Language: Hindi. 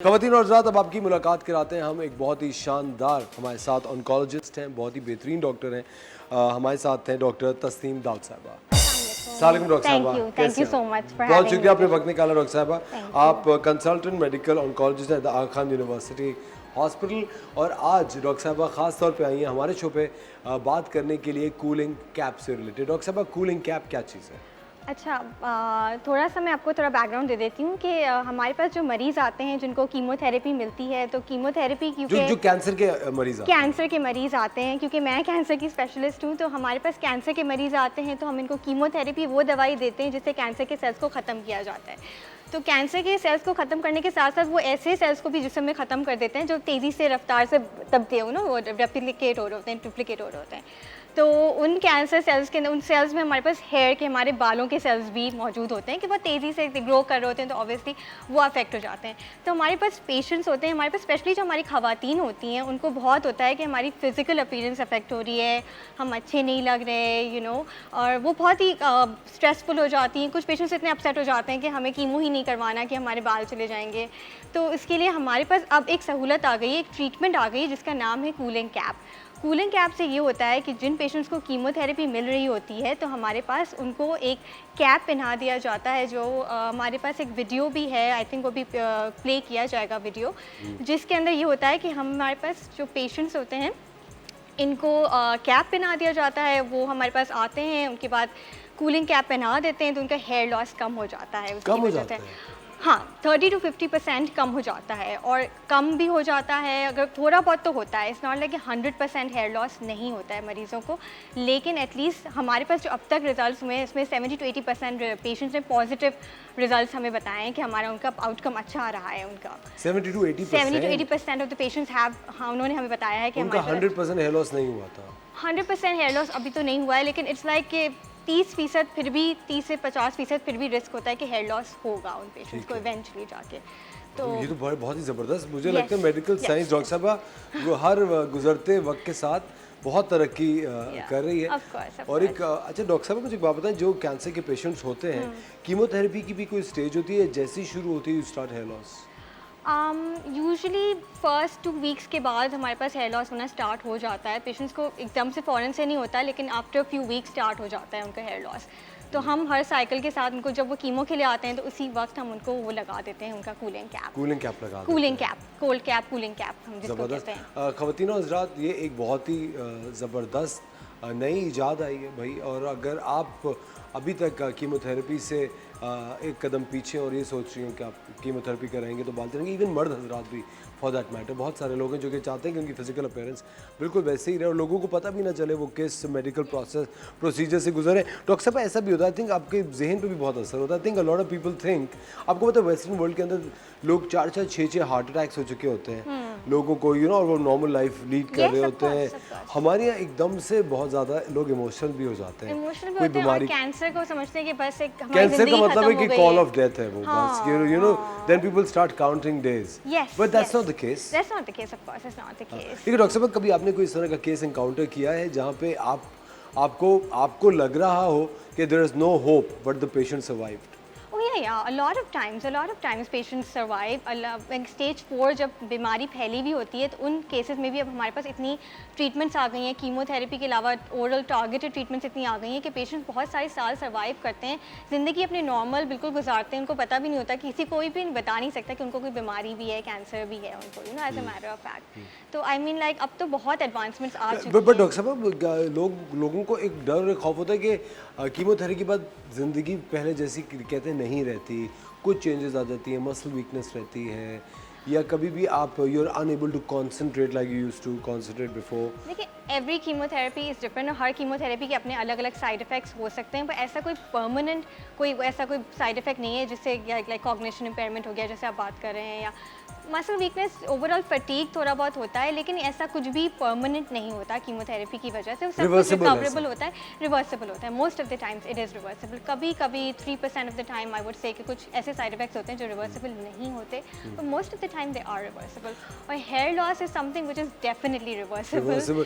ख़वातीन और हज़रात, अब आपकी मुलाकात कराते हैं हम एक बहुत ही शानदार, हमारे साथ ऑन्कोलॉजिस्ट हैं, बहुत ही बेहतरीन डॉक्टर हैं। हमारे साथ हैं डॉक्टर तस्नीम दाऊद साहिबा। अस्सलाम वालेकुम डॉक्टर साहिबा, thank you so much for बहुत हैविंग शुक्रिया आपने मी। वक्त निकाला डॉक्टर साहिबा। आप कंसल्टेंट मेडिकल ऑन्कोलॉजिस्ट हैं the Aga Khan university hospital, और आज डॉक्टर साहिबा ख़ास तौर पे आई हैं हमारे शो पे बात करने के लिए कूलिंग कैप से रिलेटेड। डॉक्टर साहिबा, कूलिंग कैप क्या चीज़ है? अच्छा, थोड़ा सा मैं आपको थोड़ा बैकग्राउंड दे देती हूँ कि हमारे पास जो मरीज़ आते हैं जिनको कीमोथेरेपी मिलती है, तो कीमोथेरेपी क्योंकि जो कैंसर के मरीज आते हैं। कैंसर के मरीज़ आते हैं, क्योंकि मैं कैंसर की स्पेशलिस्ट हूँ, तो हमारे पास कैंसर के मरीज़ आते हैं तो हम इनको कीमोथेरेपी वो दवाई देते हैं जिससे कैंसर के सेल्स को ख़त्म किया जाता है। तो कैंसर के सेल्स को ख़त्म करने के साथ साथ वो ऐसे सेल्स को भी जिस्म में ख़त्म कर देते हैं जो तेज़ी से रफ्तार से दबते हो ना, वो रेप्लिकेट हो रहे होते हैं, डुप्लीकेट हो रहे होते हैं। तो उन कैंसर सेल्स के उन सेल्स में हमारे पास हेयर के, हमारे बालों के सेल्स भी मौजूद होते हैं कि बहुत तेज़ी से ग्रो कर रहे होते हैं, तो ऑब्वियसली वो अफेक्ट हो जाते हैं। तो हमारे पास पेशेंट्स होते हैं, हमारे पास स्पेशली जो हमारी ख़वातीन होती हैं उनको बहुत होता है कि हमारी फ़िज़िकल अपीयरेंस अफेक्ट हो रही है, हम अच्छे नहीं लग रहे, और वो बहुत ही स्ट्रेसफुल हो जाती हैं। कुछ पेशेंट्स इतने अपसेट हो जाते हैं कि हमें कीमो ही नहीं करवाना कि हमारे बाल चले जाएंगे। तो इसके लिए हमारे पास अब एक सहूलत आ गई है, एक ट्रीटमेंट आ गई है जिसका नाम है कूलिंग कैप। कूलिंग कैप से ये होता है कि जिन पेशेंट्स को कीमोथेरेपी मिल रही होती है तो हमारे पास उनको एक कैप पहना दिया जाता है, जो हमारे पास एक वीडियो भी है, आई थिंक वो भी प्ले किया जाएगा वीडियो, जिसके अंदर ये होता है कि हमारे पास जो पेशेंट्स होते हैं इनको कैप पहना दिया जाता है। वो हमारे पास आते हैं, उनके बाद कूलिंग कैप पहना देते हैं तो उनका हेयर लॉस कम हो जाता है। कम हो जाता है? हाँ, 30 to 50% कम हो जाता है, और कम भी हो जाता है अगर थोड़ा बहुत तो होता है। It's not like 100% hair loss नहीं होता है मरीज़ों को, लेकिन एटलीस्ट हमारे पास जो अब तक रिजल्ट्स हुए हैं इसमें 70 to 80% पेशेंट्स ने पॉजिटिव रिजल्ट्स हमें बताए हैं कि हमारा उनका आउटकम अच्छा आ रहा है। उनका 70 to 80% of the patients have, हाँ, उन्होंने हमें बताया है कि उनका हमारे 100% हेयर लॉस नहीं हुआ था। 100% हेयर लॉस अभी तो नहीं हुआ है, लेकिन इट्स लाइक कि 30% फिर भी, 30 से 50% फिर भी रिस्क होता है कि हेयर लॉस होगा उन पेशेंट्स को इवेंचुअली जाके। तो ये तो बहुत ही ज़बरदस्त, मुझे Yes, लगता है मेडिकल yes, साइंस डॉक्टर साहबा वो हर गुजरते वक्त के साथ बहुत तरक्की कर रही है। of course, of और एक अच्छा डॉक्टर साहब, मुझे एक बात बताएं, जो कैंसर के पेशेंट्स होते हैं, कीमोथेरेपी की भी कोई स्टेज होती है, जैसी शुरू होती है you start hair loss? Usually first 2 weeks के बाद हमारे पास हेयर लॉस होना स्टार्ट हो जाता है। पेशेंट्स को एकदम से फ़ौरन से नहीं होता, लेकिन आफ्टर फ्यू वीक्स स्टार्ट हो जाता है उनका हेयर लॉस। तो हम हर साइकिल के साथ उनको, जब वो कीमो के लिए आते हैं तो उसी वक्त हम उनको वो लगा देते हैं, उनका कूलिंग कैप। कूलिंग कैप लगा देते कूलिंग हैं। Cap, cold cap, cooling cap हम जिसको कहते हैं। ख़वातीन और हज़रात, ये एक बहुत ही ज़बरदस्त नई ईजाद आई है भाई, और अगर आप अभी तक कीमोथेरेपी से एक कदम पीछे और ये सोच रही हो कि आप कीमोथेरेपी कराएंगे तो बाल चलेंगे, इवन मर्द हजरात भी फॉर दैट मैटर, बहुत सारे लोग हैं जो कि चाहते हैं कि उनकी फिजिकल अपीयरेंस बिल्कुल वैसे ही रहे और लोगों को पता भी ना चले वो किस मेडिकल प्रोसीजर से गुजरे। डॉक्टर साहब, ऐसा भी होता है, आई थिंक आपके जहन पे भी बहुत असर होता है। I think a lot of people think, आपको पता है वेस्टर्न वर्ल्ड के अंदर लोग 4-4, 6-6 हार्ट अटैक्स हो चुके होते हैं लोगों को, और वो नॉर्मल लाइफ लीड कर रहे होते हैं। हमारे यहाँ एकदम से बहुत ज़्यादा लोग इमोशनल भी हो जाते हैं, इमोशनल भी कोई होते हैं और बीमारी, कैंसर को समझते हैं कि बस एक हमारी कैंसर का ज़िंदगी मतलब है खत्म कि हो गई कॉल है। ऑफ डेथ है वो, बस then people start counting days, Yes, but that's yes. Not the case. That's not the case, of course, it's not the case. ठीक है डॉक्टर साहब, कभी आपने कोई इस तरह का केस एनकाउंटर किया है जहाँ पे आपको लग रहा हो कि there is no hope but the patient survived? Oh yeah, a lot of times patients survive. Stage 4 जब बीमारी फैली हुई होती है तो उन केसेस में भी अब हमारे पास इतनी ट्रीटमेंट्स आ गई हैं, कीमोथेरेपी के अलावा ओरल टारगेटेड ट्रीटमेंट्स इतनी आ गई हैं कि पेशेंट्स बहुत सारे साल सर्वाइव करते हैं, ज़िंदगी अपनी नॉर्मल बिल्कुल गुजारते हैं, उनको पता भी नहीं होता, किसी कोई भी बता नहीं सकता कि उनको कोई बीमारी भी है, कैंसर भी है उनको, as a matter of fact. तो आई मीन लाइक अब तो बहुत एडवांसमेंट्स आ चुकी बट हैं। डॉक्टर साहब, लोगों को एक डर और एक खौफ होता है कि कीमोथेरेपी के बाद ज़िंदगी पहले जैसी कहते हैं नहीं रहती, कुछ चेंजेस आ जाती हैं, मसल वीकनेस रहती है, या कभी भी आप you are unable to concentrate like you used to concentrate before. देखिए, एवरी कीमोथेरेपी इज़ डिफरेंट, और हर कीमोथेरेपी के अपने अलग अलग साइड इफ़ेक्ट्स हो सकते हैं, पर ऐसा कोई परमानेंट कोई साइड इफ़ेक्ट नहीं है जिससे लाइक कॉग्निशन इम्पेयरमेंट हो गया जैसे आप बात कर रहे हैं, या मसल वीकनेस, ओवरऑल फटीग थोड़ा बहुत होता है, लेकिन ऐसा कुछ भी परमानेंट नहीं होता कीमोथेरेपी की वजह से। सब कुछ रिकवरेबल होता है, रिवर्सिबल होता है, most of the times it is reversible. कभी कभी 3% of the time I would say कि कुछ ऐसे साइड इफेक्ट्स होते हैं जो रिवर्सिबल नहीं होते, but most of the time they are reversible. और hair loss is something which is definitely reversible.